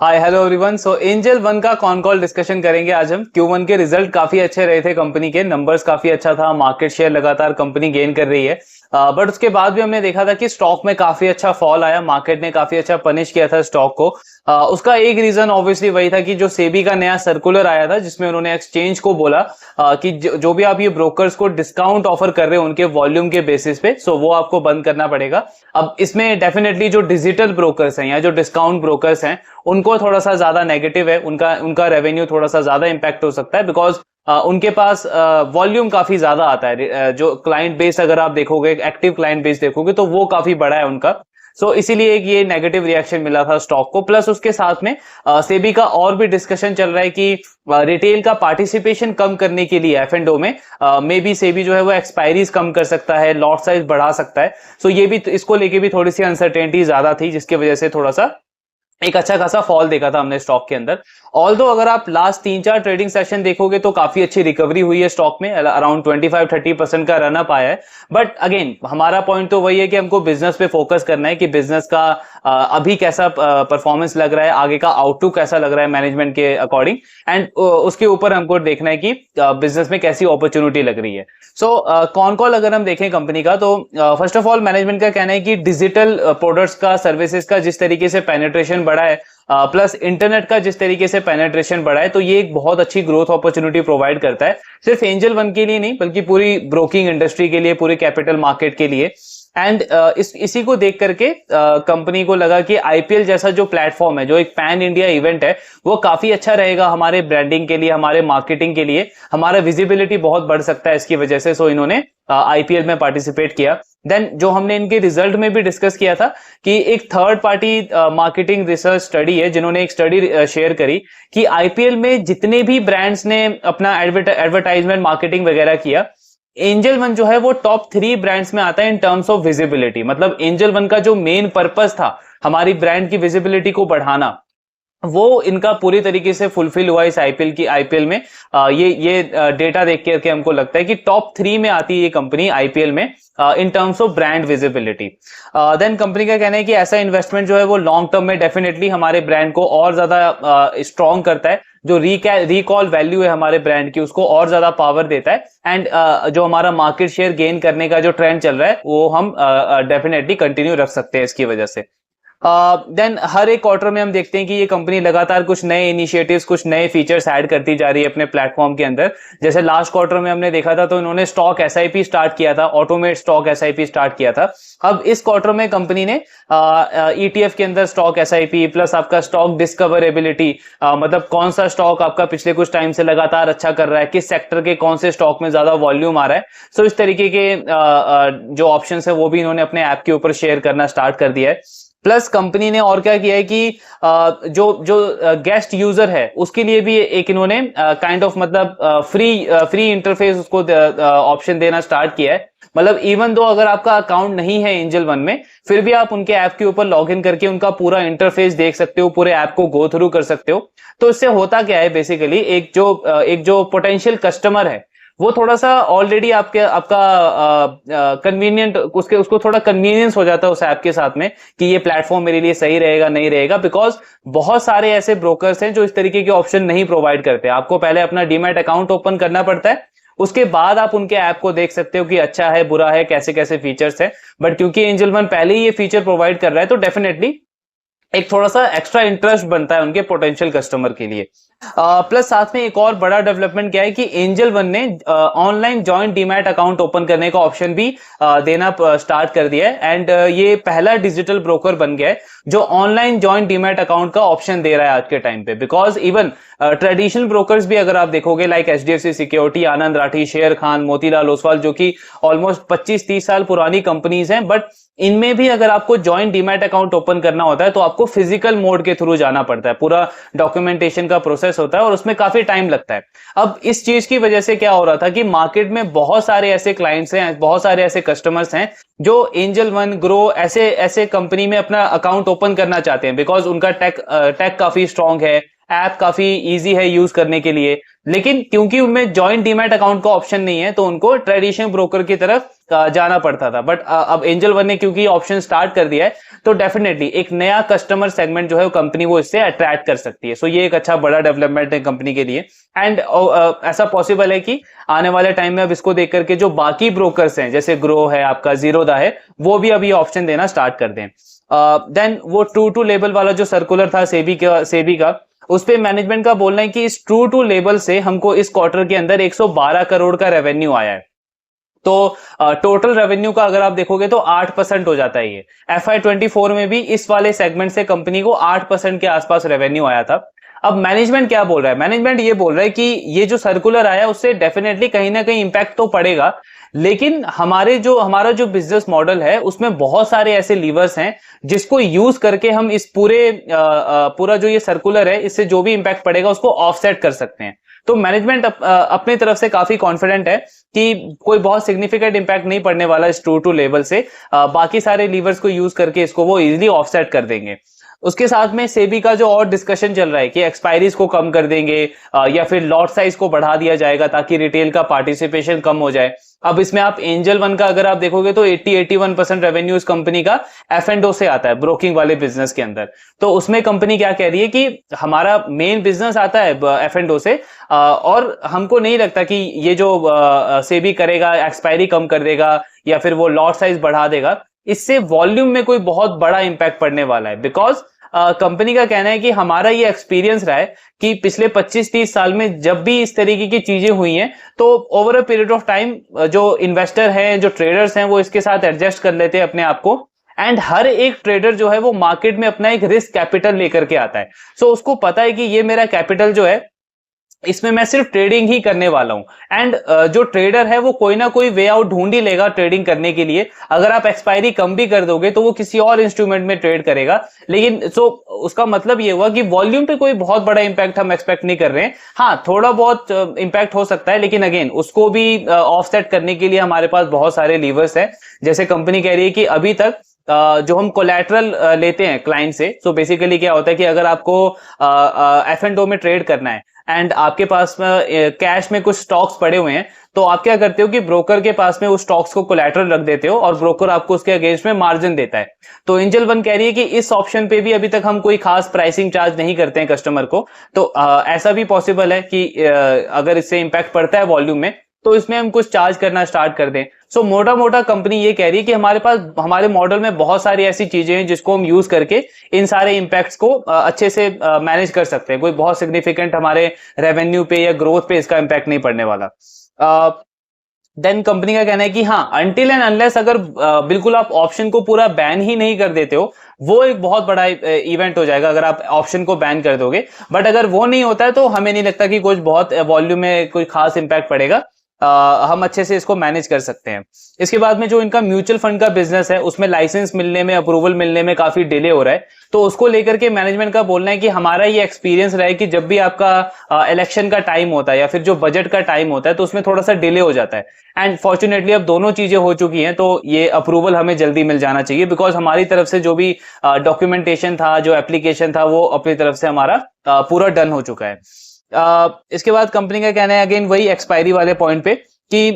हाय hello everyone. So Angel One का con call discussion करेंगे आज हम। Q1 के रिजल्ट काफी अच्छे रहे थे, कंपनी के नंबर्स काफी अच्छा था, मार्केट शेयर लगातार कंपनी गेन कर रही है। बट उसके बाद भी हमने देखा था कि स्टॉक में काफी अच्छा फॉल आया, मार्केट ने काफी अच्छा पनिश किया था स्टॉक को। उसका एक रीजन ऑब्वियसली वही था कि जो सेबी का नया सर्कुलर आया था जिसमें उन्होंने एक्सचेंज को बोला कि जो भी आप ये ब्रोकर्स को डिस्काउंट ऑफर कर रहे हो उनके वॉल्यूम के बेसिस पे, सो वो आपको बंद करना पड़ेगा। अब इसमें डेफिनेटली जो डिजिटल ब्रोकर्स हैं या जो डिस्काउंट ब्रोकर्स हैं उनको थोड़ा सा ज्यादा नेगेटिव है, उनका उनका रेवेन्यू थोड़ा सा ज्यादा इंपैक्ट हो सकता है, बिकॉज उनके पास वॉल्यूम काफी ज्यादा आता है। जो क्लाइंट बेस अगर आप देखोगे, एक्टिव क्लाइंट बेस देखोगे तो वो काफी बड़ा है उनका। सो इसीलिए एक ये नेगेटिव रिएक्शन मिला था स्टॉक को। प्लस उसके साथ में सेबी का और भी डिस्कशन चल रहा है कि रिटेल का पार्टिसिपेशन कम करने के लिए F&O में मे बी सेबी जो है वो एक्सपायरीज कम कर सकता है, लॉट साइज बढ़ा सकता है। सो ये भी, इसको लेके भी थोड़ी सी अनसर्टेनिटी ज्यादा थी, जिसकी वजह से थोड़ा सा एक अच्छा खासा फॉल देखा था हमने स्टॉक के अंदर। ऑल्दो अगर आप लास्ट 3-4 ट्रेडिंग सेशन देखोगे तो काफी अच्छी रिकवरी हुई है स्टॉक में, अराउंड 25-30% का रनअप आया है। बट अगेन हमारा पॉइंट तो वही है कि हमको बिजनेस पे फोकस करना है कि बिजनेस का अभी कैसा परफॉर्मेंस लग रहा है, आगे का आउटलुक कैसा लग रहा है मैनेजमेंट के अकॉर्डिंग, एंड उसके ऊपर हमको देखना है कि बिजनेस में कैसी अपॉर्चुनिटी लग रही है। सो कॉन कॉल अगर हम देखें कंपनी का, तो फर्स्ट ऑफ ऑल मैनेजमेंट का कहना है कि डिजिटल प्रोडक्ट्स का, सर्विसेज का जिस तरीके से पेनिट्रेशन बढ़ा है, प्लस इंटरनेट का जिस तरीके से पेनिट्रेशन बढ़ा है, तो ये एक बहुत अच्छी ग्रोथ अपॉर्चुनिटी प्रोवाइड करता है, सिर्फ एंजल वन के लिए नहीं बल्कि पूरी ब्रोकिंग इंडस्ट्री के लिए, पूरी कैपिटल मार्केट के लिए। एंड इसी को देख करके कंपनी को लगा कि आईपीएल जैसा जो प्लेटफॉर्म है, जो एक पैन इंडिया इवेंट है, वो काफी अच्छा रहेगा हमारे ब्रांडिंग के लिए, हमारे मार्केटिंग के लिए, हमारा विजिबिलिटी बहुत बढ़ सकता है इसकी वजह से। सो इन्होंने आईपीएल में पार्टिसिपेट किया। देन जो हमने इनके रिजल्ट में भी डिस्कस किया था कि एक third party marketing research study है जिन्होंने एक स्टडी शेयर करी कि आईपीएल में जितने भी ब्रांड्स ने अपना एडवर्टाइजमेंट मार्केटिंग वगैरह किया, एंजल वन जो है वो टॉप 3 ब्रांड्स में आता है इन टर्म्स ऑफ विजिबिलिटी। मतलब एंजल वन का जो मेन पर्पस था हमारी ब्रांड की विजिबिलिटी को बढ़ाना, वो इनका पूरी तरीके से फुलफिल हुआ इस आईपीएल में। ये डेटा देख के हमको लगता है कि टॉप 3 में आती है ये कंपनी आईपीएल में in terms of brand visibility. Then company का कहना है कि ऐसा इन्वेस्टमेंट जो है वो लॉन्ग टर्म में डेफिनेटली हमारे ब्रांड को और ज्यादा स्ट्रॉन्ग करता है, जो रिकॉल वैल्यू है हमारे ब्रांड की उसको और ज्यादा पावर देता है, एंड जो हमारा मार्केट शेयर गेन करने का जो ट्रेंड चल रहा है वो हम डेफिनेटली कंटिन्यू रख सकते हैं इसकी वजह से। देन हर एक क्वार्टर में हम देखते हैं कि ये कंपनी लगातार कुछ नए इनिशिएटिव्स, कुछ नए फीचर्स ऐड करती जा रही है अपने प्लेटफॉर्म के अंदर। जैसे लास्ट क्वार्टर में हमने देखा था तो इन्होंने स्टॉक एसआईपी स्टार्ट किया था, ऑटोमेट स्टॉक एसआईपी स्टार्ट किया था। अब इस क्वार्टर में कंपनी ने ईटीएफ के अंदर स्टॉक एसआईपी प्लस आपका स्टॉक डिस्कवरेबिलिटी, मतलब कौन सा स्टॉक आपका पिछले कुछ टाइम से लगातार अच्छा कर रहा है, किस सेक्टर के कौन से स्टॉक में ज्यादा वॉल्यूम आ रहा है, सो इस तरीके के जो ऑप्शन है वो भी इन्होंने अपने ऐप के ऊपर शेयर करना स्टार्ट कर दिया है। प्लस कंपनी ने और क्या किया है कि जो गेस्ट यूजर है उसके लिए भी एक इन्होंने काइंड ऑफ मतलब फ्री इंटरफेस उसको ऑप्शन देना स्टार्ट किया है। मतलब इवन दो अगर आपका अकाउंट नहीं है एंजल वन में, फिर भी आप उनके ऐप के ऊपर लॉग इन करके उनका पूरा इंटरफेस देख सकते हो, पूरे ऐप को गो थ्रू कर सकते हो। तो इससे होता क्या है, बेसिकली एक जो पोटेंशियल कस्टमर है वो थोड़ा सा ऑलरेडी आपका कन्वीनियंट, उसको थोड़ा कन्वीनियंस हो जाता है उस ऐप के साथ में कि ये प्लेटफॉर्म मेरे लिए सही रहेगा नहीं रहेगा, बिकॉज बहुत सारे ऐसे ब्रोकर्स हैं जो इस तरीके के ऑप्शन नहीं प्रोवाइड करते। आपको पहले अपना डीमैट अकाउंट ओपन करना पड़ता है, उसके बाद आप उनके ऐप को देख सकते हो कि अच्छा है बुरा है, कैसे कैसे फीचर्स है। बट क्योंकि एंजल वन पहले ही ये फीचर प्रोवाइड कर रहा है तो डेफिनेटली एक थोड़ा सा एक्स्ट्रा इंटरेस्ट बनता है उनके पोटेंशियल कस्टमर के लिए। प्लस साथ में एक और बड़ा डेवलपमेंट क्या है कि एंजल वन ने online joint demat account open करने का ऑप्शन भी देना स्टार्ट कर दिया है, एंड ये पहला डिजिटल ब्रोकर बन गया है जो ऑनलाइन जॉइंट डीमैट अकाउंट का ऑप्शन दे रहा है आज के टाइम पे। बिकॉज इवन ट्रेडिशनल ब्रोकर्स भी अगर आप देखोगे लाइक एचडीएफसी सिक्योरिटी, आनंद राठी, शेर खान, मोतीलाल ओसवाल, जो कि ऑलमोस्ट 25-30 साल पुरानी कंपनीज हैं, बट इनमें भी अगर आपको जॉइंट डीमैट अकाउंट ओपन करना होता है तो आपको फिजिकल मोड के थ्रू जाना पड़ता है, पूरा डॉक्यूमेंटेशन का प्रोसेस होता है और उसमें काफी टाइम लगता है। अब इस चीज की वजह से क्या हो रहा था कि मार्केट में बहुत सारे ऐसे क्लाइंट्स हैं, बहुत सारे ऐसे कस्टमर्स हैं जो एंजल वन, ग्रो ऐसे कंपनी में अपना अकाउंट ओपन करना चाहते हैं, बिकॉज उनका टेक काफी स्ट्रांग है, ऐप काफी इजी है यूज करने के लिए, लेकिन क्योंकि उनमें जॉइंट डीमैट अकाउंट का ऑप्शन नहीं है तो उनको ट्रेडिशनल ब्रोकर की तरफ जाना पड़ता था। बट अब एंजल वन ने क्योंकि ऑप्शन स्टार्ट कर दिया है तो डेफिनेटली एक नया कस्टमर सेगमेंट जो है वो कंपनी वो इससे अट्रैक्ट कर सकती है। सो ये एक अच्छा बड़ा डेवलपमेंट है कंपनी के लिए। एंड ऐसा पॉसिबल है कि आने वाले टाइम में अब इसको देख करके जो बाकी ब्रोकर्स हैं जैसे ग्रो है, आपका जीरोदा है, वो भी अभी ऑप्शन देना स्टार्ट कर दें। देन वो ट्रू टू लेबल वाला जो सर्कुलर था सेबी का उस पे मैनेजमेंट का बोलना है कि इस ट्रू टू लेबल से हमको इस क्वार्टर के अंदर 112 करोड़ का रेवेन्यू आया है। तो टोटल रेवेन्यू का अगर आप देखोगे तो 8% हो जाता है ये। FY24 में भी इस वाले सेगमेंट से कंपनी को 8% के आसपास रेवेन्यू आया था। अब मैनेजमेंट क्या बोल रहा है? मैनेजमेंट ये बोल रहा है कि ये जो सर्कुलर आया उससे डेफिनेटली कहीं ना कहीं इंपैक्ट तो पड़ेगा, लेकिन हमारा जो बिजनेस मॉडल है उसमें बहुत सारे ऐसे लीवर्स हैं जिसको यूज करके हम इस पूरा जो ये सर्कुलर है इससे जो भी इंपैक्ट पड़ेगा उसको ऑफसेट कर सकते हैं। तो मैनेजमेंट अपनी तरफ से काफी कॉन्फिडेंट है कि कोई बहुत सिग्निफिकेंट इंपैक्ट नहीं पड़ने वाला इस ट्रू टू लेवल से। बाकी सारे लीवर्स को यूज करके इसको वो इजीली ऑफसेट कर देंगे। उसके साथ में सेबी का जो और डिस्कशन चल रहा है कि एक्सपायरीज को कम कर देंगे या फिर लॉट साइज को बढ़ा दिया जाएगा ताकि रिटेल का पार्टिसिपेशन कम हो जाए। अब इसमें आप एंजल वन का अगर आप देखोगे तो 80-81% रेवेन्यू इस कंपनी का F&O से आता है, ब्रोकिंग वाले बिजनेस के अंदर। तो उसमें कंपनी क्या कह रही है कि हमारा मेन बिजनेस आता है F&O से, और हमको नहीं लगता कि ये जो सेबी करेगा एक्सपायरी कम कर देगा या फिर वो लॉट साइज बढ़ा देगा, इससे वॉल्यूम में कोई बहुत बड़ा इंपैक्ट पड़ने वाला है। बिकॉज कंपनी का कहना है कि हमारा ये एक्सपीरियंस रहा है कि पिछले 25-30 साल में जब भी इस तरीके की चीजें हुई हैं तो over a period of time जो इन्वेस्टर हैं, जो ट्रेडर्स हैं, वो इसके साथ एडजस्ट कर लेते हैं अपने आप को। एंड हर एक ट्रेडर जो है वो मार्केट में अपना एक रिस्क कैपिटल लेकर के आता है। सो उसको पता है कि ये मेरा कैपिटल जो है इसमें मैं सिर्फ ट्रेडिंग ही करने वाला हूं। एंड जो ट्रेडर है वो कोई ना कोई वे आउट ढूंढ ही लेगा ट्रेडिंग करने के लिए। अगर आप एक्सपायरी कम भी कर दोगे तो वो किसी और इंस्ट्रूमेंट में ट्रेड करेगा। लेकिन उसका मतलब ये हुआ कि वॉल्यूम पे कोई बहुत बड़ा इंपैक्ट हम एक्सपेक्ट नहीं कर रहे हैं। हाँ, थोड़ा बहुत इंपैक्ट हो सकता है, लेकिन अगेन उसको भी ऑफसेट करने के लिए हमारे पास बहुत सारे लीवर्स हैं। जैसे कंपनी कह रही है कि अभी तक जो हम कोलैटरल लेते हैं क्लाइंट से, तो बेसिकली क्या होता है कि अगर आपको F&O में ट्रेड करना है एंड आपके पास में कैश में कुछ स्टॉक्स पड़े हुए हैं, तो आप क्या करते हो कि ब्रोकर के पास में उस स्टॉक्स को कोलैटरल रख देते हो और ब्रोकर आपको उसके अगेंस्ट में मार्जिन देता है। तो एंजल वन कह रही है कि इस ऑप्शन पे भी अभी तक हम कोई खास प्राइसिंग चार्ज नहीं करते हैं कस्टमर को। तो ऐसा भी पॉसिबल है कि अगर इससे इंपैक्ट पड़ता है वॉल्यूम में तो इसमें हम कुछ चार्ज करना स्टार्ट कर दें। सो मोटा मोटा कंपनी ये कह रही है कि हमारे पास हमारे मॉडल में बहुत सारी ऐसी चीजें हैं जिसको हम यूज करके इन सारे इंपैक्ट्स को अच्छे से मैनेज कर सकते हैं। कोई बहुत सिग्निफिकेंट हमारे रेवेन्यू पे या ग्रोथ पे इसका इंपैक्ट नहीं पड़ने वाला। देन कंपनी का कहना है कि हाँ, अनटिल एंड अनलेस अगर बिल्कुल आप ऑप्शन को पूरा बैन ही नहीं कर देते हो, वो एक बहुत बड़ा इवेंट हो जाएगा अगर आप ऑप्शन को बैन कर दोगे। बट अगर वो नहीं होता है तो हमें नहीं लगता कि कुछ बहुत वॉल्यूम में कोई खास इंपैक्ट पड़ेगा। हम अच्छे से इसको मैनेज कर सकते हैं। इसके बाद में जो इनका म्यूचुअल फंड का बिजनेस है उसमें लाइसेंस मिलने में, अप्रूवल मिलने में काफी डिले हो रहा है। तो उसको लेकर के मैनेजमेंट का बोलना है कि हमारा ये एक्सपीरियंस रहा है कि जब भी आपका इलेक्शन का टाइम होता है या फिर जो बजट का टाइम होता है तो उसमें थोड़ा सा डिले हो जाता है। एंड फॉर्चुनेटली अब दोनों चीजें हो चुकी हैं तो ये अप्रूवल हमें जल्दी मिल जाना चाहिए, बिकॉज हमारी तरफ से जो भी डॉक्यूमेंटेशन था, जो एप्लीकेशन था, वो अपनी तरफ से हमारा पूरा डन हो चुका है। इसके बाद कंपनी का कहना है अगेन वही एक्सपायरी वाले पॉइंट पे कि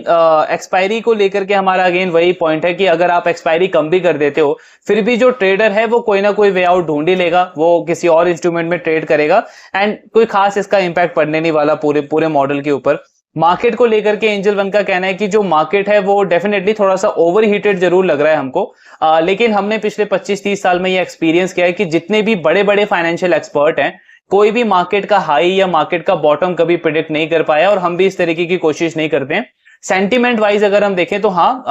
एक्सपायरी को लेकर के हमारा अगेन वही पॉइंट है कि अगर आप एक्सपायरी कम भी कर देते हो फिर भी जो ट्रेडर है वो कोई ना कोई वे आउट ढूंढ ही लेगा, वो किसी और इंस्ट्रूमेंट में ट्रेड करेगा। एंड कोई खास इसका इंपैक्ट पड़ने नहीं वाला पूरे मॉडल के ऊपर। मार्केट को लेकर के एंजल वन का कहना है कि जो मार्केट है वो डेफिनेटली थोड़ा सा ओवर हीटेड जरूर लग रहा है हमको, लेकिन हमने पिछले 25-30 साल में ये एक्सपीरियंस किया है कि जितने भी बड़े बड़े फाइनेंशियल एक्सपर्ट हैं कोई भी मार्केट का हाई या मार्केट का बॉटम कभी प्रिडिक्ट नहीं कर पाया, और हम भी इस तरीके की कोशिश नहीं करते हैं। सेंटीमेंट वाइज अगर हम देखें तो हाँ,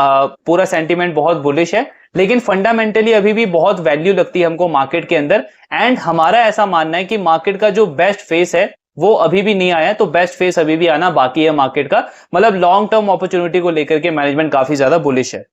पूरा सेंटीमेंट बहुत बुलिश है, लेकिन फंडामेंटली अभी भी बहुत वैल्यू लगती है हमको मार्केट के अंदर। एंड हमारा ऐसा मानना है कि मार्केट का जो बेस्ट फेस है वो अभी भी नहीं आया, तो बेस्ट फेस अभी भी आना बाकी है मार्केट का। मतलब लॉन्ग टर्म अपॉर्चुनिटी को लेकर के मैनेजमेंट काफी ज्यादा बुलिश है।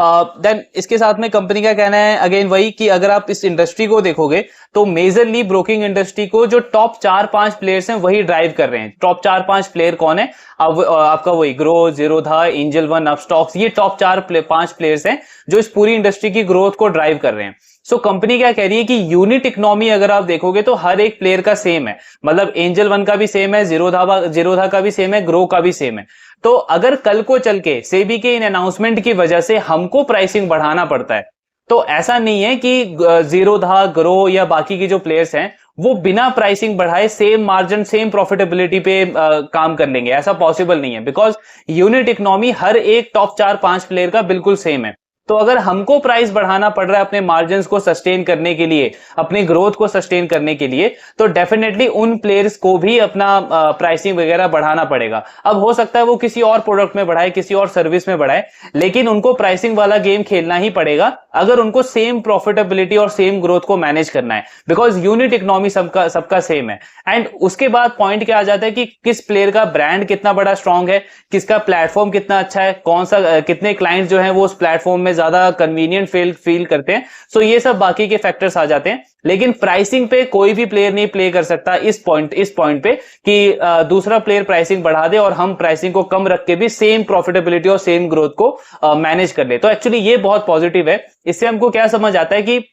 देन इसके साथ में कंपनी का कहना है अगेन वही कि अगर आप इस इंडस्ट्री को देखोगे तो मेजरली ब्रोकिंग इंडस्ट्री को जो टॉप 4-5 प्लेयर्स हैं वही ड्राइव कर रहे हैं। टॉप 4-5 प्लेयर कौन है? अब आपका वही grow, Zerodha, angel one, Upstox, ये टॉप 4-5 प्लेयर्स हैं जो इस पूरी इंडस्ट्री की ग्रोथ को ड्राइव कर रहे हैं। सो कंपनी क्या कह रही है कि यूनिट इकोनॉमी अगर आप देखोगे तो हर एक प्लेयर का सेम है, मतलब एंजल वन का भी सेम है, जीरोधा का भी सेम है, ग्रो का भी सेम है। तो अगर कल को चल के सेबी के इन अनाउंसमेंट की वजह से हमको प्राइसिंग बढ़ाना पड़ता है, तो ऐसा नहीं है कि जीरोधा, ग्रो या बाकी के जो प्लेयर्स हैं वो बिना प्राइसिंग बढ़ाए सेम मार्जिन, सेम प्रॉफिटेबिलिटी पे काम कर लेंगे, ऐसा पॉसिबल नहीं है। बिकॉज यूनिट इकोनॉमी हर एक टॉप 4-5 प्लेयर का बिल्कुल सेम है। तो अगर हमको प्राइस बढ़ाना पड़ रहा है अपने मार्जिन्स को सस्टेन करने के लिए, अपनी ग्रोथ को सस्टेन करने के लिए, तो डेफिनेटली उन प्लेयर्स को भी अपना प्राइसिंग वगैरह बढ़ाना पड़ेगा। अब हो सकता है वो किसी और प्रोडक्ट में बढ़ाए, किसी और सर्विस में बढ़ाए, लेकिन उनको प्राइसिंग वाला गेम खेलना ही पड़ेगा अगर उनको सेम प्रॉफिटेबिलिटी और सेम ग्रोथ को मैनेज करना है। बिकॉज यूनिट इकोनॉमी सबका सेम है। एंड उसके बाद पॉइंट क्या आ जाता है कि किस प्लेयर का ब्रांड कितना बड़ा स्ट्रांग है, किसका प्लेटफॉर्म कितना अच्छा है, कौन सा कितने क्लाइंट जो है वो उस प्लेटफॉर्म में ज्यादा कन्वीनियंट फील करते हैं। सो ये सब बाकी के फैक्टर्स आ जाते हैं। लेकिन प्राइसिंग पे कोई भी प्लेयर नहीं प्ले कर सकता इस पॉइंट पे कि दूसरा प्लेयर प्राइसिंग बढ़ा दे और हम प्राइसिंग को कम रख के भी सेम प्रॉफिटेबिलिटी और सेम ग्रोथ को मैनेज कर ले। तो एक्चुअली ये बहुत पॉजिटिव है। इससे हमको क्या समझ आता है कि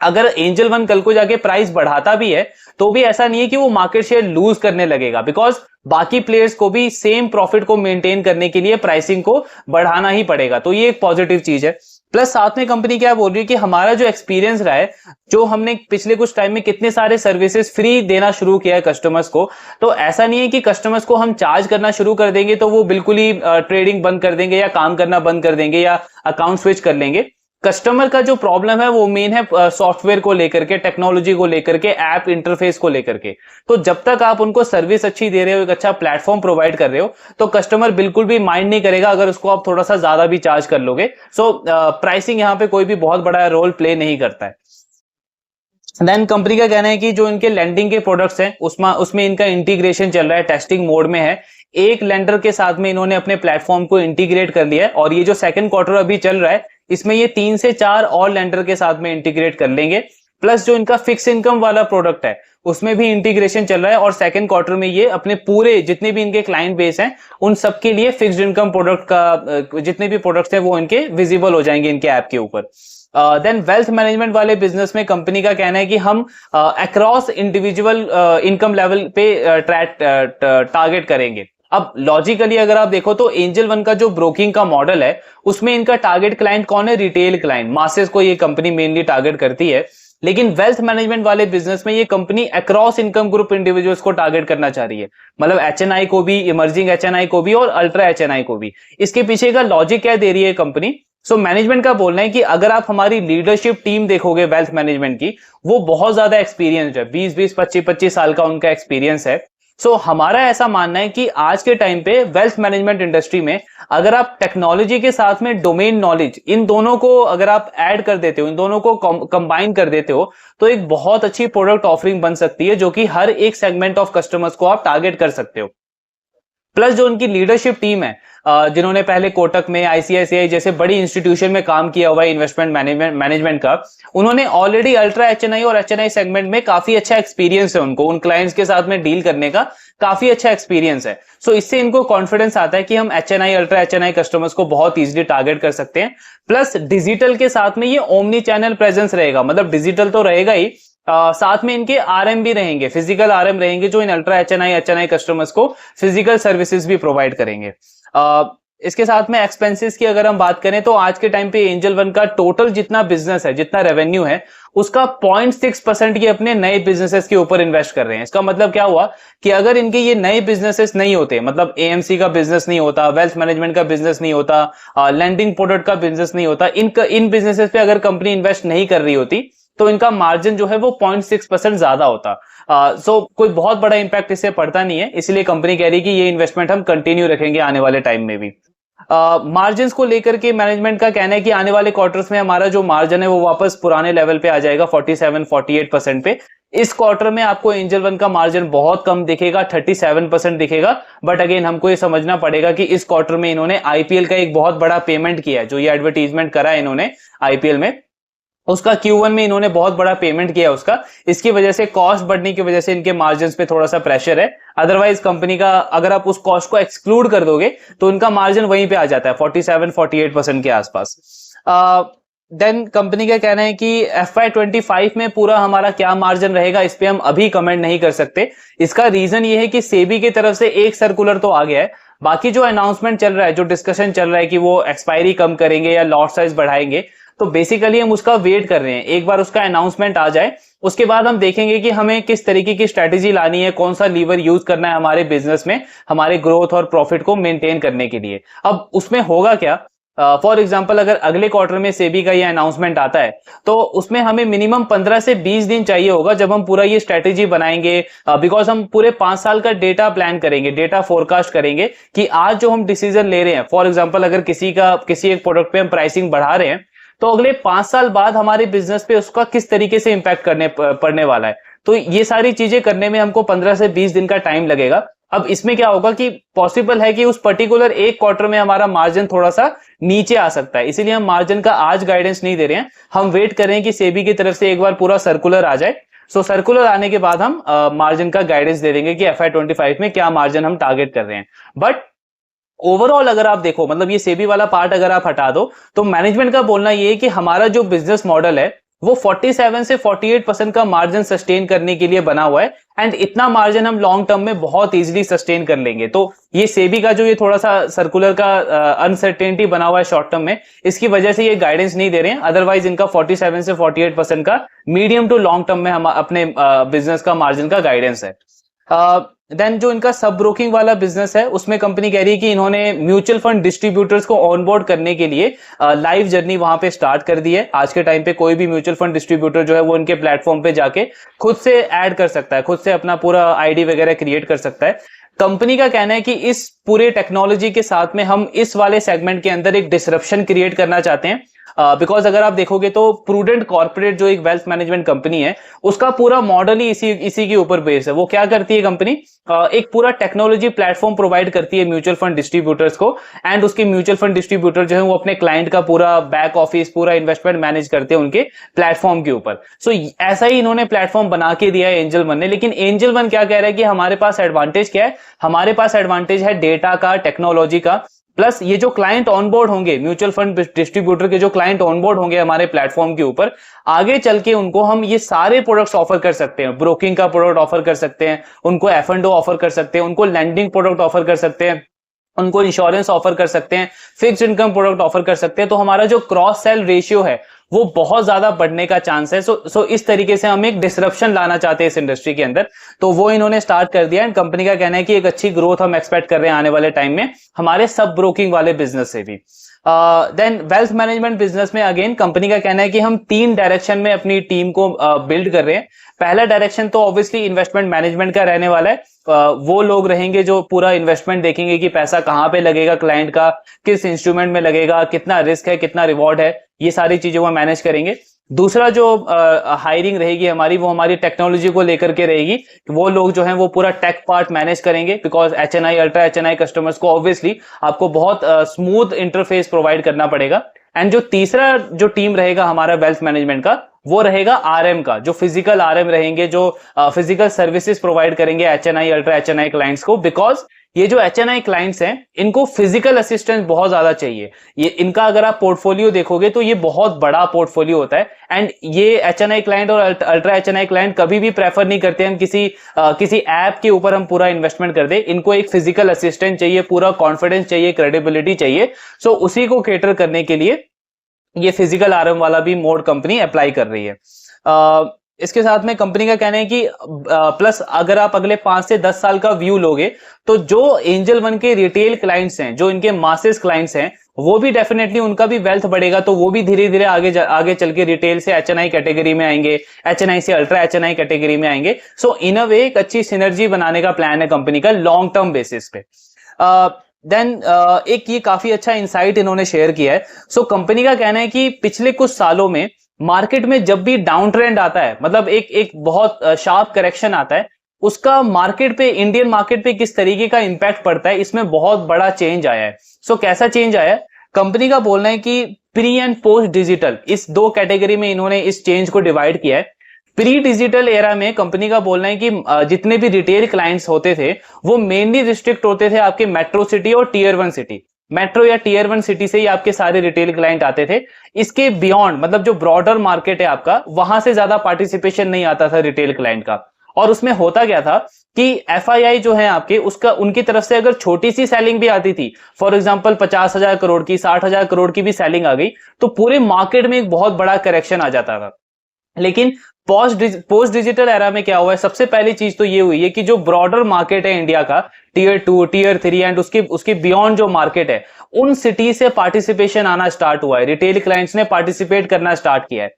अगर एंजल वन कल को जाके प्राइस बढ़ाता भी है तो भी ऐसा नहीं है कि वो मार्केट शेयर लूज करने लगेगा, बिकॉज बाकी प्लेयर्स को भी सेम प्रॉफिट को मेंटेन करने के लिए प्राइसिंग को बढ़ाना ही पड़ेगा। तो ये एक पॉजिटिव चीज है। प्लस साथ में कंपनी क्या बोल रही है कि हमारा जो एक्सपीरियंस रहा है, जो हमने पिछले कुछ टाइम में कितने सारे सर्विसेज फ्री देना शुरू किया है कस्टमर्स को, तो ऐसा नहीं है कि कस्टमर्स को हम चार्ज करना शुरू कर देंगे तो वो बिल्कुल ही ट्रेडिंग बंद कर देंगे या काम करना बंद कर देंगे या अकाउंट स्विच कर लेंगे। कस्टमर का जो प्रॉब्लम है वो मेन है सॉफ्टवेयर को लेकर के, टेक्नोलॉजी को लेकर के, ऐप इंटरफेस को लेकर के। तो जब तक आप उनको सर्विस अच्छी दे रहे हो, एक अच्छा प्लेटफॉर्म प्रोवाइड कर रहे हो, तो कस्टमर बिल्कुल भी माइंड नहीं करेगा अगर उसको आप थोड़ा सा ज्यादा भी चार्ज कर लोगे। सो प्राइसिंग यहाँ पे कोई भी बहुत बड़ा रोल प्ले नहीं करता है। देन कंपनी का कहना है कि जो इनके लैंडिंग के प्रोडक्ट्स हैं उसमें इनका इंटीग्रेशन चल रहा है, टेस्टिंग मोड में है। एक लेंडर के साथ में इन्होंने अपने प्लेटफॉर्म को इंटीग्रेट कर लिया है और ये जो सेकंड क्वार्टर अभी चल रहा है इसमें ये 3 से 4 और लेंडर के साथ में इंटीग्रेट कर लेंगे। प्लस जो इनका फिक्स इनकम वाला प्रोडक्ट है उसमें भी इंटीग्रेशन चल रहा है और सेकंड क्वार्टर में ये अपने पूरे जितने भी इनके क्लाइंट बेस हैं उन सबके लिए फिक्स्ड इनकम प्रोडक्ट का जितने भी प्रोडक्ट्स हैं वो इनके विजिबल हो जाएंगे इनके ऐप के ऊपर। देन वेल्थ मैनेजमेंट वाले बिजनेस में कंपनी का कहना है कि हम अक्रॉस इंडिविजुअल इनकम लेवल पे टारगेट करेंगे। अब लॉजिकली अगर आप देखो तो एंजल वन का जो ब्रोकिंग का मॉडल है उसमें इनका टारगेट क्लाइंट कौन है? रिटेल क्लाइंट, मासेस को ये कंपनी मेनली टारगेट करती है। लेकिन वेल्थ मैनेजमेंट वाले बिजनेस में ये company across income group individuals को टारगेट करना चाह रही है, मतलब एचएनआई को भी, इमर्जिंग एचएनआई को भी और अल्ट्रा एचएनआई को भी। इसके पीछे का लॉजिक क्या दे रही है कंपनी? सो मैनेजमेंट का बोलना है कि अगर आप हमारी लीडरशिप टीम देखोगे वेल्थ मैनेजमेंट की, वो बहुत ज्यादा एक्सपीरियंस्ड है, 20-20, 25-25 साल का उनका एक्सपीरियंस है। सो हमारा ऐसा मानना है कि आज के टाइम पे वेल्थ मैनेजमेंट इंडस्ट्री में अगर आप टेक्नोलॉजी के साथ में डोमेन नॉलेज, इन दोनों को अगर आप ऐड कर देते हो, इन दोनों को कंबाइन कर देते हो, तो एक बहुत अच्छी प्रोडक्ट ऑफरिंग बन सकती है जो कि हर एक सेगमेंट ऑफ कस्टमर्स को आप टारगेट कर सकते हो। प्लस जो उनकी लीडरशिप टीम है, जिन्होंने पहले कोटक में, आईसीआईसीआई जैसे बड़ी इंस्टीट्यूशन में काम किया हुआ है इन्वेस्टमेंट मैनेजमेंट का, उन्होंने ऑलरेडी अल्ट्रा एचएनआई और एचएनआई सेगमेंट में काफी अच्छा एक्सपीरियंस है, उनको उन क्लाइंट्स के साथ में डील करने का काफी अच्छा एक्सपीरियंस है। सो इससे इनको कॉन्फिडेंस आता है कि हम एचएनआई, अल्ट्रा एचएनआई कस्टमर्स को बहुत इजीली टारगेट कर सकते हैं। प्लस डिजिटल के साथ में ये ओमनी चैनल प्रेजेंस रहेगा, मतलब डिजिटल तो रहेगा ही, साथ में इनके आरएम भी रहेंगे, फिजिकल आरएम रहेंगे जो इन अल्ट्रा एचएनआई कस्टमर्स को फिजिकल सर्विसेज भी प्रोवाइड करेंगे। इसके साथ में एक्सपेंसेस की अगर हम बात करें तो आज के टाइम पे एंजल वन का टोटल जितना बिजनेस है, जितना रेवेन्यू है, उसका 0.6% ये अपने नए बिजनेसेस के ऊपर इन्वेस्ट कर रहे हैं। इसका मतलब क्या हुआ कि अगर इनके ये नए बिजनेसेस नहीं होते, मतलब एएमसी का बिजनेस नहीं होता, वेल्थ मैनेजमेंट का बिजनेस नहीं होता, लैंडिंग प्रोडक्ट का बिजनेस नहीं होता, इन बिजनेसेस पे अगर कंपनी इन्वेस्ट नहीं कर रही होती तो इनका मार्जिन जो है वो 0.6% ज्यादा होता। सो कोई बहुत बड़ा इंपैक्ट इससे पड़ता नहीं है, इसलिए कंपनी कह रही है कि ये इन्वेस्टमेंट हम कंटिन्यू रखेंगे आने वाले टाइम में भी। मार्जिन्स को लेकर के मैनेजमेंट का कहना है कि आने वाले क्वार्टर्स में हमारा जो मार्जिन है वो वापस पुराने लेवल पे आ जाएगा, 47-48% पे। इस क्वार्टर में आपको एंजल वन का मार्जिन बहुत कम दिखेगा, 37% दिखेगा। बट अगेन हमको ये समझना पड़ेगा कि इस क्वार्टर में इन्होंने आईपीएल का एक बहुत बड़ा पेमेंट किया है, जो ये एडवर्टीजमेंट करा है इन्होंने आईपीएल में, उसका Q1 में इन्होंने बहुत बड़ा पेमेंट किया उसका। इसकी वजह से कॉस्ट बढ़ने की वजह से इनके मार्जिन पे थोड़ा सा प्रेशर है। अदरवाइज कंपनी का अगर आप उस कॉस्ट को एक्सक्लूड कर दोगे तो इनका मार्जिन वहीं पे आ जाता है 47-48% के आसपास। देन कंपनी का कहना है कि FY25 में पूरा हमारा क्या मार्जिन रहेगा, इस पे हम अभी कमेंट नहीं कर सकते। इसका रीजन ये है कि सेबी की तरफ से एक सर्कुलर तो आ गया है, बाकी जो अनाउंसमेंट चल रहा है, जो डिस्कशन चल रहा है कि वो एक्सपायरी कम करेंगे या लॉट साइज बढ़ाएंगे, तो बेसिकली हम उसका वेट कर रहे हैं। एक बार उसका अनाउंसमेंट आ जाए उसके बाद हम देखेंगे कि हमें किस तरीके की स्ट्रेटेजी लानी है, कौन सा लीवर यूज करना है हमारे बिजनेस में, हमारे ग्रोथ और प्रॉफिट को मेंटेन करने के लिए। अब उसमें होगा क्या, फॉर एग्जाम्पल अगर अगले क्वार्टर में सेबी का ये अनाउंसमेंट आता है तो उसमें हमें मिनिमम 15 से 20 दिन चाहिए होगा जब हम पूरा ये स्ट्रेटेजी बनाएंगे, बिकॉज हम पूरे 5 साल का डेटा प्लान करेंगे, डेटा फोरकास्ट करेंगे कि आज जो हम डिसीजन ले रहे हैं, फॉर एग्जाम्पल अगर किसी एक प्रोडक्ट पे हम प्राइसिंग बढ़ा रहे हैं तो अगले 5 साल बाद हमारे बिजनेस पे उसका किस तरीके से इंपैक्ट पड़ने वाला है। तो ये सारी चीजें करने में हमको 15 से 20 दिन का टाइम लगेगा। अब इसमें क्या होगा कि पॉसिबल है कि उस पर्टिकुलर एक क्वार्टर में हमारा मार्जिन थोड़ा सा नीचे आ सकता है, इसीलिए हम मार्जिन का आज गाइडेंस नहीं दे रहे हैं। हम वेट कर रहे हैं कि सेबी की तरफ से एक बार पूरा सर्कुलर आ जाए। सो सर्कुलर आने के बाद हम मार्जिन का गाइडेंस दे देंगे कि FY25 में क्या मार्जिन हम टारगेट कर रहे हैं। बट ओवरऑल अगर आप देखो, मतलब ये सेबी वाला पार्ट अगर आप हटा दो, तो मैनेजमेंट का बोलना ये है कि हमारा जो बिजनेस मॉडल है वो 47 से 48% का मार्जिन सस्टेन करने के लिए बना हुआ है, एंड इतना मार्जिन हम लॉन्ग टर्म में बहुत इजीली सस्टेन कर लेंगे। तो ये सेबी का जो ये थोड़ा सा सर्कुलर का अनसर्टेनिटी बना हुआ है शॉर्ट टर्म में, इसकी वजह से ये गाइडेंस नहीं दे रहे हैं। अदरवाइज इनका 47 से 48% का मीडियम टू लॉन्ग टर्म में हम अपने बिजनेस का मार्जिन का गाइडेंस है। देन जो इनका सब ब्रोकिंग वाला बिजनेस है उसमें कंपनी कह रही है कि इन्होंने म्यूचुअल फंड डिस्ट्रीब्यूटर्स को ऑनबोर्ड करने के लिए लाइव जर्नी वहां पे स्टार्ट कर दी है। आज के टाइम पे कोई भी म्यूचुअल फंड डिस्ट्रीब्यूटर जो है वो इनके प्लेटफॉर्म पे जाके खुद से ऐड कर सकता है, खुद से अपना पूरा आईडी वगैरह क्रिएट कर सकता है। कंपनी का कहना है कि इस पूरे टेक्नोलॉजी के साथ में हम इस वाले सेगमेंट के अंदर एक डिसरप्शन क्रिएट करना चाहते हैं। बिकॉज अगर आप देखोगे तो प्रूडेंट कॉर्पोरेट जो एक वेल्थ मैनेजमेंट कंपनी है उसका पूरा मॉडल ही इसी के ऊपर बेस है। वो क्या करती है कंपनी, एक पूरा टेक्नोलॉजी प्लेटफॉर्म प्रोवाइड करती है म्यूचुअल फंड डिस्ट्रीब्यूटर्स को, एंड उसके म्यूचुअल फंड डिस्ट्रीब्यूटर जो है वो अपने क्लाइंट का पूरा बैक ऑफिस, पूरा इन्वेस्टमेंट मैनेज करते हैं उनके प्लेटफॉर्म के ऊपर। सो ऐसा ही इन्होंने प्लेटफॉर्म बना के दिया है एंजल वन ने। लेकिन एंजल वन क्या कह रहा है कि हमारे पास एडवांटेज क्या है, हमारे पास एडवांटेज है डेटा का, टेक्नोलॉजी का, प्लस ये जो क्लाइंट ऑनबोर्ड होंगे, म्यूचुअल फंड डिस्ट्रीब्यूटर के जो क्लाइंट ऑनबोर्ड होंगे हमारे प्लेटफॉर्म के ऊपर, आगे चल के उनको हम ये सारे प्रोडक्ट्स ऑफर कर सकते हैं। ब्रोकिंग का प्रोडक्ट ऑफर कर सकते हैं, उनको F&O ऑफर कर सकते हैं, उनको लैंडिंग प्रोडक्ट ऑफर कर सकते हैं, उनको इंश्योरेंस ऑफर कर सकते हैं, फिक्स्ड इनकम प्रोडक्ट ऑफर कर सकते हैं। तो हमारा जो क्रॉस सेल रेशियो है वो बहुत ज्यादा बढ़ने का चांस है। सो इस तरीके से हम एक डिसरप्शन लाना चाहते हैं इस इंडस्ट्री के अंदर, तो वो इन्होंने स्टार्ट कर दिया। एंड कंपनी का कहना है कि एक अच्छी ग्रोथ हम एक्सपेक्ट कर रहे हैं आने वाले टाइम में हमारे सब ब्रोकिंग वाले बिजनेस से भी। देन वेल्थ मैनेजमेंट बिजनेस में अगेन कंपनी का कहना है कि हम 3 डायरेक्शन में अपनी टीम को बिल्ड कर रहे हैं। पहला डायरेक्शन तो ऑब्वियसली इन्वेस्टमेंट मैनेजमेंट का रहने वाला है। वो लोग रहेंगे जो पूरा इन्वेस्टमेंट देखेंगे कि पैसा कहाँ पे लगेगा क्लाइंट का, किस इंस्ट्रूमेंट में लगेगा, कितना रिस्क है, कितना रिवॉर्ड है, ये सारी चीजें वो मैनेज करेंगे। दूसरा जो हायरिंग रहेगी हमारी, वो हमारी टेक्नोलॉजी को लेकर के रहेगी। वो लोग जो हैं वो पूरा टेक पार्ट मैनेज करेंगे, because HNI ultra HNI customers को ऑब्वियसली आपको बहुत स्मूथ इंटरफेस प्रोवाइड करना पड़ेगा। एंड जो तीसरा जो टीम रहेगा हमारा वेल्थ मैनेजमेंट का, वो रहेगा RM का, जो फिजिकल RM रहेंगे, जो फिजिकल सर्विसेज प्रोवाइड करेंगे HNI अल्ट्रा HNI क्लाइंट्स को। बिकॉज ये जो HNI क्लाइंट्स हैं इनको फिजिकल असिस्टेंस बहुत ज्यादा चाहिए। ये इनका अगर आप पोर्टफोलियो देखोगे तो ये बहुत बड़ा पोर्टफोलियो होता है। एंड ये HNI क्लाइंट और अल्ट्रा HNI क्लाइंट कभी भी प्रेफर नहीं करते हम किसी ऐप के ऊपर हम पूरा इन्वेस्टमेंट कर दे। इनको एक फिजिकल असिस्टेंट चाहिए, पूरा कॉन्फिडेंस चाहिए, क्रेडिबिलिटी चाहिए। सो उसी को केटर करने के लिए ये फिजिकल RM वाला भी मोड कंपनी अप्लाई कर रही है। इसके साथ में कंपनी का कहना है कि प्लस अगर आप अगले 5 से 10 साल का व्यू लोगे तो जो एंजल वन के रिटेल क्लाइंट्स हैं, जो इनके मासेस क्लाइंट्स हैं, वो भी डेफिनेटली उनका भी वेल्थ बढ़ेगा। तो वो भी धीरे धीरे आगे चल के रिटेल से HNI कैटेगरी में आएंगे, HNI से अल्ट्रा HNI कैटेगरी में आएंगे। सो इन अ वे एक अच्छी सिनर्जी बनाने का प्लान है कंपनी का लॉन्ग टर्म बेसिस पे। देन एक ये काफी अच्छा इंसाइट इन्होंने शेयर किया है। सो कंपनी का कहना है कि पिछले कुछ सालों में मार्केट में जब भी डाउन ट्रेंड आता है, मतलब एक एक बहुत शार्प करेक्शन आता है, उसका मार्केट पे, इंडियन मार्केट पे किस तरीके का इंपैक्ट पड़ता है, इसमें बहुत बड़ा चेंज आया है। सो कैसा चेंज आया है? कंपनी का बोलना है कि प्री एंड पोस्ट डिजिटल, इस दो कैटेगरी में इन्होंने इस चेंज को डिवाइड किया है। प्री डिजिटल एरा में कंपनी का बोलना है कि जितने भी रिटेल क्लाइंट्स होते थे वो मेनली रिस्ट्रिक्ट होते थे आपके मेट्रो सिटी और टीयर 1 सिटी, मेट्रो या टीयर 1 सिटी से ही आपके सारे रिटेल क्लाइंट आते थे। इसके बियॉन्ड, मतलब जो ब्रॉडर मार्केट है आपका, वहां से ज्यादा पार्टिसिपेशन नहीं आता था रिटेल क्लाइंट का। और उसमें होता क्या था कि एफआईआई जो है आपके, उसका उनकी तरफ से अगर छोटी सी सेलिंग भी आती थी, फॉर एग्जांपल 50,000 करोड़ की, 60,000 करोड़ की भी सेलिंग आ गई, तो पूरे मार्केट में एक बहुत बड़ा करेक्शन आ जाता था। लेकिन पोस्ट डिजिटल एरा में क्या हुआ है? सबसे पहली चीज तो ये हुई है कि जो ब्रॉडर मार्केट है इंडिया का, टीयर 2, टीयर 3 एंड उसके बियॉन्ड जो मार्केट है, उन सिटी से पार्टिसिपेशन आना स्टार्ट हुआ है, रिटेल क्लाइंट्स ने पार्टिसिपेट करना स्टार्ट किया है।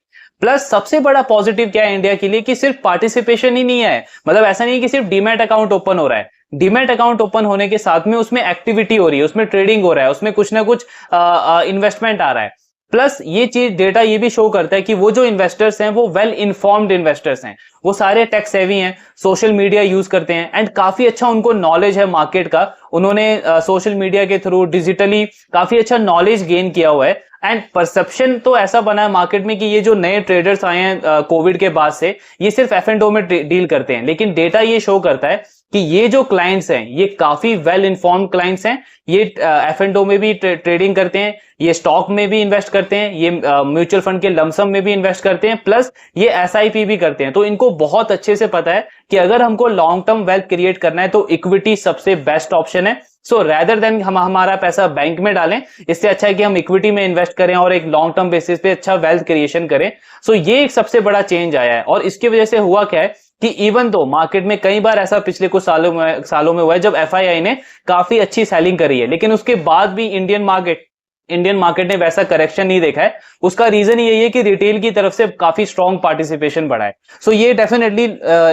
प्लस सबसे बड़ा पॉजिटिव क्या है इंडिया के लिए कि सिर्फ पार्टिसिपेशन ही नहीं है, मतलब ऐसा नहीं है कि सिर्फ डीमैट अकाउंट ओपन हो रहा है। डीमैट अकाउंट ओपन होने के साथ में उसमें एक्टिविटी हो रही है, उसमें ट्रेडिंग हो रहा है, उसमें कुछ ना कुछ इन्वेस्टमेंट आ रहा है। प्लस ये चीज, डेटा ये भी शो करता है कि वो जो इन्वेस्टर्स हैं वो वेल इन्फॉर्म्ड इन्वेस्टर्स हैं, वो सारे टेक सेवी हैं, सोशल मीडिया यूज करते हैं एंड काफी अच्छा उनको नॉलेज है मार्केट का। उन्होंने सोशल मीडिया के थ्रू डिजिटली काफी अच्छा नॉलेज गेन किया हुआ है। एंड परसेप्शन तो ऐसा बना है मार्केट में कि ये जो नए ट्रेडर्स आए हैं कोविड के बाद से, ये सिर्फ एफ एंड ओ में डील करते हैं, लेकिन डेटा ये शो करता है कि ये जो क्लाइंट्स हैं ये काफी वेल इन्फॉर्म्ड क्लाइंट्स हैं। ये एफ एंड ओ में भी ट्रेडिंग करते हैं, ये स्टॉक में भी इन्वेस्ट करते हैं, ये म्यूचुअल फंड के लमसम में भी इन्वेस्ट करते हैं, प्लस ये एसआईपी भी करते हैं। तो इनको बहुत अच्छे से पता है कि अगर हमको लॉन्ग टर्म वेल्थ क्रिएट करना है तो इक्विटी सबसे बेस्ट ऑप्शन है। सो रेदर देन हम हमारा पैसा बैंक में डालें, इससे अच्छा है कि हम इक्विटी में इन्वेस्ट करें और एक लॉन्ग टर्म बेसिस पे अच्छा वेल्थ क्रिएशन करें। सो ये एक सबसे बड़ा चेंज आया है। और इसकी वजह से हुआ क्या है कि इवन तो मार्केट में कई बार ऐसा पिछले कुछ सालों में हुआ है जब एफआईआई ने काफी अच्छी सेलिंग करी है, लेकिन उसके बाद भी इंडियन मार्केट ने वैसा करेक्शन नहीं देखा है। उसका रीजन यही है कि रिटेल की तरफ से काफी स्ट्रॉन्ग पार्टिसिपेशन बढ़ा है। सो ये डेफिनेटली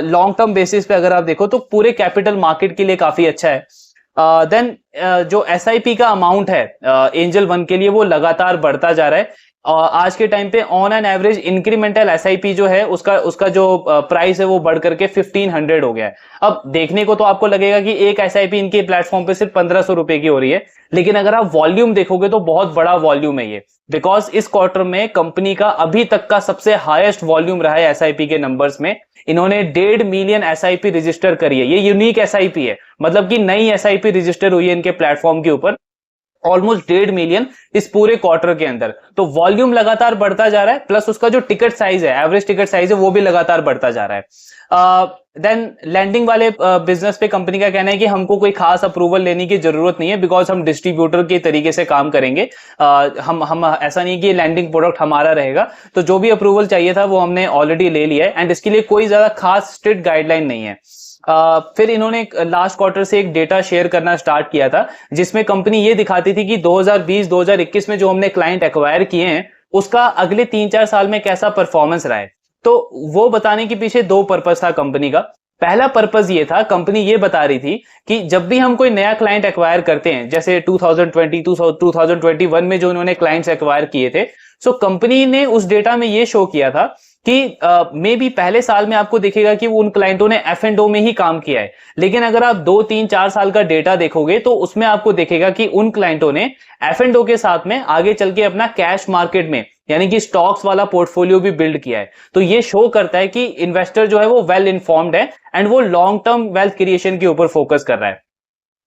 लॉन्ग टर्म बेसिस पे अगर आप देखो तो पूरे कैपिटल मार्केट के लिए काफी अच्छा है। देन जो एसआईपी का अमाउंट है एंजल वन के लिए, वो लगातार बढ़ता जा रहा है। आज के टाइम पे on an average incremental SIP जो है उसका जो प्राइस है वो बढ़ करके 1500 हो गया है। अब देखने को तो आपको लगेगा कि एक एसआईपी इनके प्लेटफॉर्म पे सिर्फ 1500 रुपए की हो रही है, लेकिन अगर आप वॉल्यूम देखोगे तो बहुत बड़ा वॉल्यूम है ये, बिकॉज इस क्वार्टर में कंपनी का अभी तक का सबसे हाईएस्ट वॉल्यूम रहा है एसआईपी के नंबर्स में। इन्होंने 1.5 मिलियन एसआईपी रजिस्टर करी है। ये यूनिक एसआईपी है, मतलब कि नई एसआईपी रजिस्टर हुई है इनके प्लेटफॉर्म के ऊपर, ऑलमोस्ट 1.5 मिलियन इस पूरे क्वार्टर के अंदर। तो वॉल्यूम लगातार बढ़ता जा रहा है, प्लस उसका जो टिकट साइज है, एवरेज टिकट साइज है, वो भी लगातार बढ़ता जा रहा है। देन लैंडिंग वाले बिजनेस पे कंपनी का कहना है कि हमको कोई खास अप्रूवल लेने की जरूरत नहीं है, बिकॉज हम डिस्ट्रीब्यूटर के तरीके से काम करेंगे। हम ऐसा नहीं कि लैंडिंग प्रोडक्ट हमारा रहेगा, तो जो भी अप्रूवल चाहिए था वो हमने ऑलरेडी ले लिया है एंड इसके लिए कोई ज्यादा खास स्ट्रिक्ट गाइडलाइन नहीं है। फिर इन्होंने लास्ट क्वार्टर से एक डेटा शेयर करना स्टार्ट किया था, जिसमें कंपनी ये दिखाती थी कि 2020-2021 में जो हमने क्लाइंट एक्वायर किए हैं उसका अगले 3-4 साल में कैसा परफॉर्मेंस रहा है। तो वो बताने के पीछे दो पर्पस था कंपनी का। पहला पर्पस ये था, कंपनी ये बता रही थी कि जब भी हम कोई नया क्लाइंट एक्वायर करते हैं, जैसे 2021 में जो इन्होंने क्लाइंट्स एक्वायर किए थे, सो कंपनी ने उस डेटा में ये शो किया था कि मे बी पहले साल में आपको दिखेगा कि उन क्लाइंटों ने एफ एंड ओ में ही काम किया है, लेकिन अगर आप 2-3-4 साल का डेटा देखोगे तो उसमें आपको दिखेगा कि उन क्लाइंटों ने एफ एंड ओ के साथ में आगे चल के अपना कैश मार्केट में, यानी कि स्टॉक्स वाला पोर्टफोलियो भी बिल्ड किया है। तो ये शो करता है कि इन्वेस्टर जो है वो वेल इन्फॉर्म्ड है एंड वो लॉन्ग टर्म वेल्थ क्रिएशन के ऊपर फोकस कर रहा है।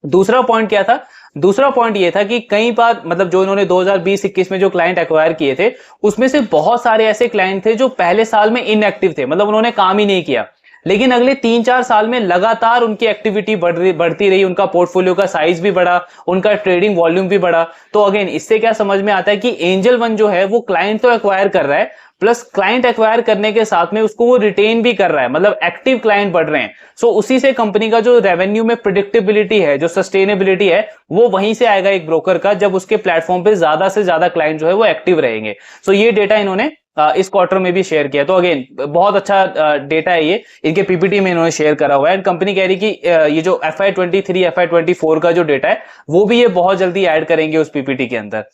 दूसरा पॉइंट क्या था? दूसरा पॉइंट ये था कि कई बार, मतलब जो इन्होंने 2020-21 में जो क्लाइंट एक्वायर किए थे उसमें से बहुत सारे ऐसे क्लाइंट थे जो पहले साल में इनएक्टिव थे, मतलब उन्होंने काम ही नहीं किया, लेकिन अगले 3-4 साल में लगातार उनकी एक्टिविटी बढ़ती रही, उनका पोर्टफोलियो का साइज भी बढ़ा, उनका ट्रेडिंग वॉल्यूम भी बढ़ा। तो अगेन इससे क्या समझ में आता है कि एंजल वन जो है वो क्लाइंट तो एक्वायर कर रहा है, प्लस क्लाइंट एक्वायर करने के साथ में उसको वो रिटेन भी कर रहा है, मतलब एक्टिव क्लाइंट बढ़ रहे हैं। सो उसी से कंपनी का जो रेवेन्यू में प्रिडिक्टेबिलिटी है, जो सस्टेनेबिलिटी है, वो वहीं से आएगा एक ब्रोकर का, जब उसके प्लेटफॉर्म पे ज्यादा से ज्यादा क्लाइंट जो है वो एक्टिव रहेंगे। सो ये डेटा इन्होंने इस क्वार्टर में भी शेयर किया। तो अगेन बहुत अच्छा डेटा है ये, इनके पीपीटी में इन्होंने शेयर करा हुआ है। एंड कंपनी कह रही कि ये जो FY23 FY24 का जो डेटा है वो भी ये बहुत जल्दी ऐड करेंगे उस पीपीटी के अंदर।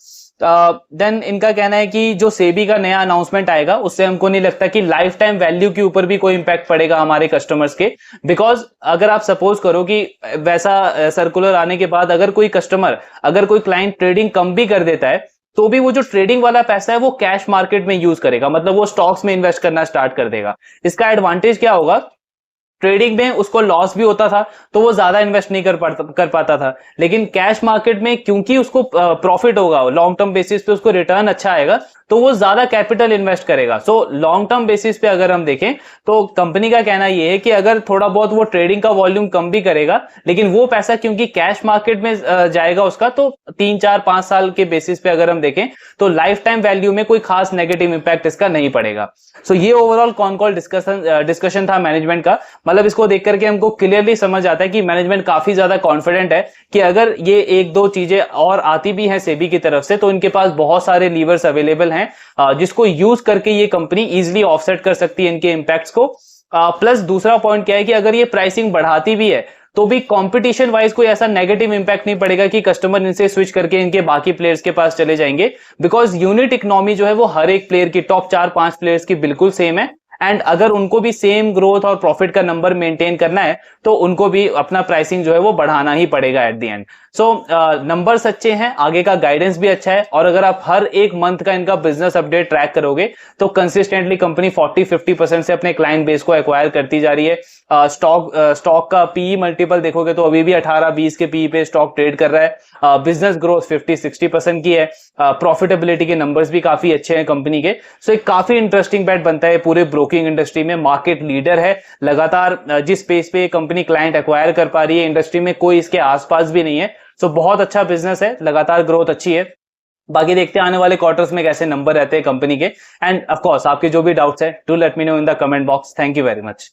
देन इनका कहना है कि जो सेबी का नया अनाउंसमेंट आएगा उससे हमको नहीं लगता कि लाइफ टाइम वैल्यू के ऊपर भी कोई इंपैक्ट पड़ेगा हमारे कस्टमर्स के। बिकॉज अगर आप सपोज करो कि वैसा सर्कुलर आने के बाद अगर कोई कस्टमर, अगर कोई क्लाइंट ट्रेडिंग कम भी कर देता है तो भी वो जो ट्रेडिंग वाला पैसा है वो कैश मार्केट में यूज करेगा, मतलब वो स्टॉक्स में इन्वेस्ट करना स्टार्ट कर देगा। इसका एडवांटेज क्या होगा, ट्रेडिंग में उसको लॉस भी होता था तो वो ज्यादा इन्वेस्ट नहीं कर पाता था, लेकिन कैश मार्केट में क्योंकि उसको प्रॉफिट होगा, लॉन्ग टर्म बेसिस पे उसको रिटर्न अच्छा आएगा तो वो ज्यादा कैपिटल इन्वेस्ट करेगा। सो लॉन्ग टर्म बेसिस पे अगर हम देखें तो कंपनी का कहना ये है कि अगर थोड़ा बहुत वो ट्रेडिंग का वॉल्यूम कम भी करेगा लेकिन वो पैसा क्योंकि कैश मार्केट में जाएगा उसका, तो 3 4 5 साल के बेसिस पे अगर हम देखें तो लाइफ टाइम वैल्यू में कोई खास नेगेटिव इंपैक्ट इसका नहीं पड़ेगा। सो ये ओवरऑल कॉन कॉल डिस्कशन था मैनेजमेंट का। मतलब इसको देख करके हमको क्लियरली समझ आता है कि मैनेजमेंट काफी ज्यादा कॉन्फिडेंट है कि अगर ये एक दो चीजें और आती भी हैं सेबी की तरफ से तो इनके पास बहुत सारे लीवर्स अवेलेबल हैं जिसको यूज करके ये कंपनी इजीली ऑफसेट कर सकती है इनके इंपैक्ट्स को। प्लस दूसरा पॉइंट क्या है कि अगर ये प्राइसिंग बढ़ाती भी है तो भी कंपटीशन वाइज कोई ऐसा नेगेटिव इंपैक्ट नहीं पड़ेगा कि कस्टमर इनसे स्विच करके इनके बाकी प्लेयर्स के पास चले जाएंगे। बिकॉज यूनिट इकोनॉमी जो है वो हर एक प्लेयर की, टॉप 4 5 प्लेयर्स की बिल्कुल सेम है। एंड अगर उनको भी सेम ग्रोथ और प्रॉफिट का नंबर मेंटेन करना है तो उनको भी अपना प्राइसिंग जो है वो बढ़ाना ही पड़ेगा at the end. So numbers अच्छे हैं, आगे का गाइडेंस भी अच्छा है, और अगर आप हर एक मंथ का इनका बिजनेस अपडेट ट्रैक करोगे तो कंसिस्टेंटली कंपनी 40-50% से अपने क्लाइंट बेस को एक्वायर करती जा रही है। स्टॉक का पीई मल्टीपल देखोगे तो अभी भी 18-20 के पीई पे स्टॉक ट्रेड कर रहा है। बिजनेस ग्रोथ 50-60% की है। प्रॉफिटेबिलिटी के नंबर्स भी काफी अच्छे हैं कंपनी के। सो एक काफी इंटरेस्टिंग बैट बनता है पूरे ब्रोकिंग इंडस्ट्री में। मार्केट लीडर है लगातार, जिस स्पेस पे कंपनी क्लाइंट एक्वायर कर पा रही है इंडस्ट्री में कोई इसके आसपास भी नहीं है। सो बहुत अच्छा बिजनेस है, लगातार ग्रोथ अच्छी है। बाकी देखते हैं आने वाले क्वार्टर्स में कैसे नंबर रहते हैं कंपनी के। एंड ऑफ कोर्स आपके जो भी डाउट्स है do let me know in the comment box. Thank you very much.